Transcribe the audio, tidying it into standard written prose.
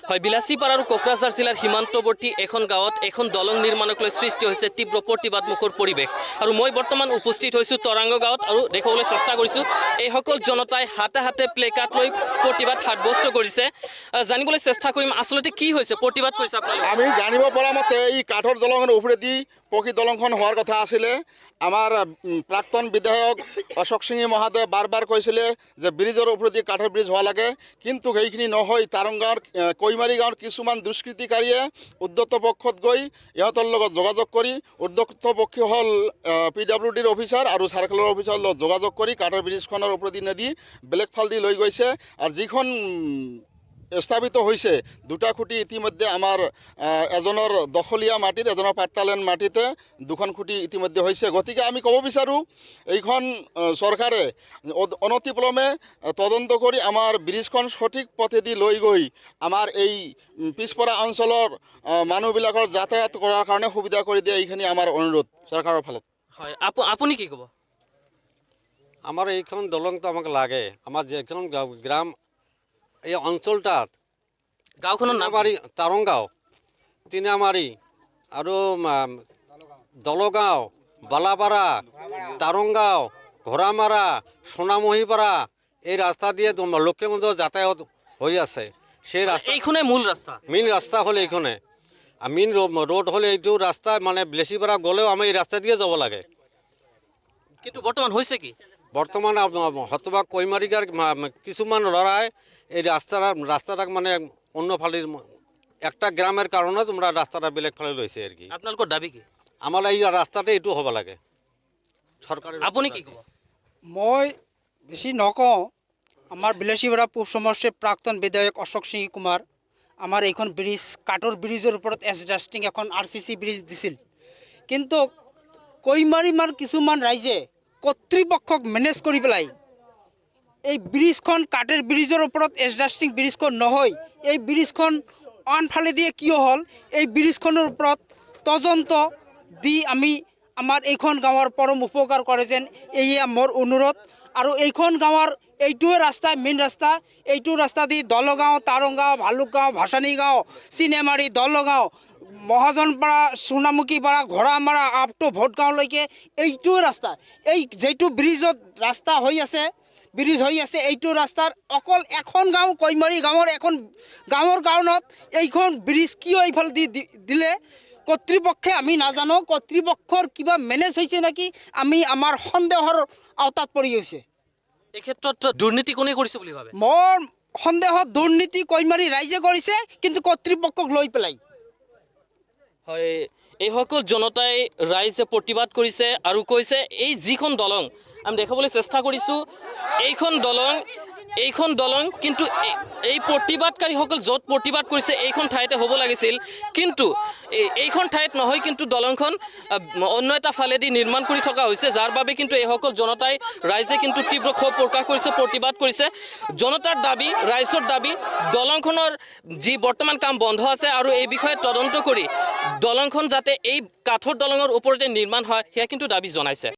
হয়, বিলাসীপাৰা আৰু কোকৰাঝাৰ জিলাৰ সীমান্তৱৰ্তী এখন গাঁৱত এখন দলং নিৰ্মাণক লৈ সৃষ্টি হৈছে তীব্ৰ প্ৰতিবাদমুখৰ পৰিৱেশ। আৰু মই বৰ্তমান উপস্থিত হৈছোঁ তৰাংগ গাঁৱত আৰু দেখুৱাবলৈ চেষ্টা কৰিছোঁ এইসকল জনতাই হাতে হাতে প্লেকাৰ্ড লৈ প্ৰতিবাদ সাব্যস্ত কৰিছে। জানিবলৈ চেষ্টা কৰিম আচলতে কি হৈছে, প্ৰতিবাদ কৰিছে আপোনালোকে? আমি জানিব পৰা মতে এই কাঠৰ দলঙৰ ওপৰেদি পকী দলংখন হোৱাৰ কথা আছিলে। আমাৰ প্ৰাক্তন বিধায়ক অশোক সিংহে মহাদয়ে বাৰ কৈছিলে যে ব্ৰিজৰ ওপৰেদি কাঠৰ ব্ৰিজ হোৱা লাগে, কিন্তু সেইখিনি নহয়। তাৰংগাঁৱৰ কৈমাৰী গাঁৱৰ কিছুমান দুষ্কৃতিকাৰীয়ে উদ্যত পক্ষত গৈ ইহঁতৰ লগত যোগাযোগ কৰি উদ্যত পক্ষী হ'ল PWDৰ অফিচাৰ আৰু চাৰ্কেলৰ অফিচাৰৰ লগত যোগাযোগ কৰি কাঠৰ ব্ৰিজখনৰ ওপৰেদি নেদি বেলেগ ফালদি লৈ গৈছে। আৰু যিখন স্থাপিত হৈছে দুটা খুঁটি ইতিমধ্যে আমাৰ এজনৰ দখলীয়া মাটিত, এজনৰ পাট্টালেন মাটিতে দুখন খুঁটি ইতিমধ্যে হৈছে। গতিকে আমি ক'ব বিচাৰোঁ এইখন চৰকাৰে অনতিপলমে তদন্ত কৰি আমাৰ ব্ৰিজখন সঠিক পথেদি লৈ গৈ আমাৰ এই পিছপৰা অঞ্চলৰ মানুহবিলাকৰ যাতায়াত কৰাৰ কাৰণে সুবিধা কৰি দিয়ে, এইখিনি আমাৰ অনুৰোধ চৰকাৰৰ ফালত। হয়, আপুনি কি ক'ব? আমাৰ এইখন দলংটো আমাক লাগে। আমাৰ যেখন গ্ৰাম এই অঞ্চলটাত গাঁওখনৰ নাম তিনিমাৰী তাৰংগাঁও, তিনিমাৰী আৰু দলগাঁও, বালাপাৰা, তাৰংগাঁও, ঘোঁৰামাৰা, সোণামহিপাৰা এই ৰাস্তা দিয়ে লক্ষ্মীগঞ্জ যাতায়াত হৈ আছে। সেই ৰাস্তা এইখনে মূল ৰাস্তা, মেইন ৰাস্তা হ'ল এইখনে। মেইন ৰোড হ'ল এইটো ৰাস্তা, মানে বেছিপাৰা গ'লেও আমি এই ৰাস্তা দিয়ে যাব লাগে। কিন্তু বৰ্তমান হৈছে কি? বৰ্তমান হতবা কৈমাৰীগাৰ কিছুমান ল'ৰাই এই ৰাস্তাটাক মানে অন্যফালে একটা গ্ৰামেৰ কাৰণে তোমৰা ৰাস্তাটা বেলেগ ফালে লৈছে আৰ কি। আপোনালোকৰ দাবী কি? আমাৰ এই ৰাস্তাতে এইটো হ'ব লাগে সৰকাৰেৰ। আপুনি কি ক'ব? মই বেছি নকওঁ। আমাৰ বিলাসীপাৰা পূব সমষ্টিৰ প্ৰাক্তন বিধায়ক অশোক সিং কুমাৰ আমাৰ এইখন ব্ৰিজ, কাঠৰ ব্ৰিজৰ ওপৰত এডজাষ্টিং এখন RCC ব্ৰিজ দিছিল, কিন্তু কৈমাৰীমাৰ কিছুমান ৰাইজে কৰ্তৃপক্ষক মেনেজ কৰি পেলাই এই ব্ৰিজখন, কাঠৰ ব্ৰিজৰ ওপৰত এডজাষ্টিং ব্ৰিজখন নহয়, এই ব্ৰিজখন আনফালে দিয়ে কিয় হ'ল, এই ব্ৰিজখনৰ ওপৰত তদন্ত দি আমি আমাৰ এইখন গাঁৱৰ পৰম উপকাৰ কৰে যেন এয়া মোৰ অনুৰোধ। আৰু এইখন গাঁৱৰ এইটোৱে ৰাস্তা, মেইন ৰাস্তা। এইটো ৰাস্তা দি দলগাঁও, তাৰংগাঁও, ভালুকগাঁও, ভাসানী গাঁও, চিনেমাৰী, দলগাঁও, মহাজনপাৰা, সোণামুখীপাৰা, ঘোঁৰামাৰা আপ টু ভোটগাঁৱলৈকে এইটোৱে ৰাস্তা। এই যিটো ব্ৰিজত ৰাস্তা হৈ আছে, ব্ৰিজ হৈ আছে, এইটো ৰাস্তাৰ অকল এখন গাঁও, কৈমাৰী গাঁৱৰ এখন গাঁৱৰ কাৰণত এইখন ব্ৰিজ কিয় এইফালে দিলে কৰ্তৃপক্ষে আমি নাজানো। কৰ্তৃপক্ষৰ কিবা মেনেজ হৈছে নেকি, আমি আমাৰ সন্দেহৰ আওতাত পৰি গৈছে। এই ক্ষেত্ৰত দুৰ্নীতি কোনে কৰিছে বুলি ভাবে? মোৰ সন্দেহত দুৰ্নীতি কৈমাৰী ৰাইজে কৰিছে, কিন্তু কৰ্তৃপক্ষক লৈ পেলাই। হয়, এইসকল জনতাই ৰাইজে প্ৰতিবাদ কৰিছে আৰু কৈছে এই যিখন দলং আমি দেখাবলৈ চেষ্টা কৰিছোঁ, এইখন দলং কিন্তু এই প্ৰতিবাদকাৰীসকল য'ত প্ৰতিবাদ কৰিছে এইখন ঠাইতে হ'ব লাগিছিল, কিন্তু এইখন ঠাইত নহয়। কিন্তু দলংখন অন্য এটা ফালেদি নিৰ্মাণ কৰি থকা হৈছে, যাৰ বাবে কিন্তু এইসকল জনতাই ৰাইজে কিন্তু তীব্ৰ ক্ষোভ প্ৰকাশ কৰিছে, প্ৰতিবাদ কৰিছে। জনতাৰ দাবী, ৰাইজৰ দাবী, দলংখনৰ যি বৰ্তমান কাম বন্ধ আছে আৰু এই বিষয়ে তদন্ত কৰি দলংখন যাতে এই কাঠৰ দলঙৰ ওপৰতে নিৰ্মাণ হয়, সেয়া কিন্তু দাবী জনাইছে।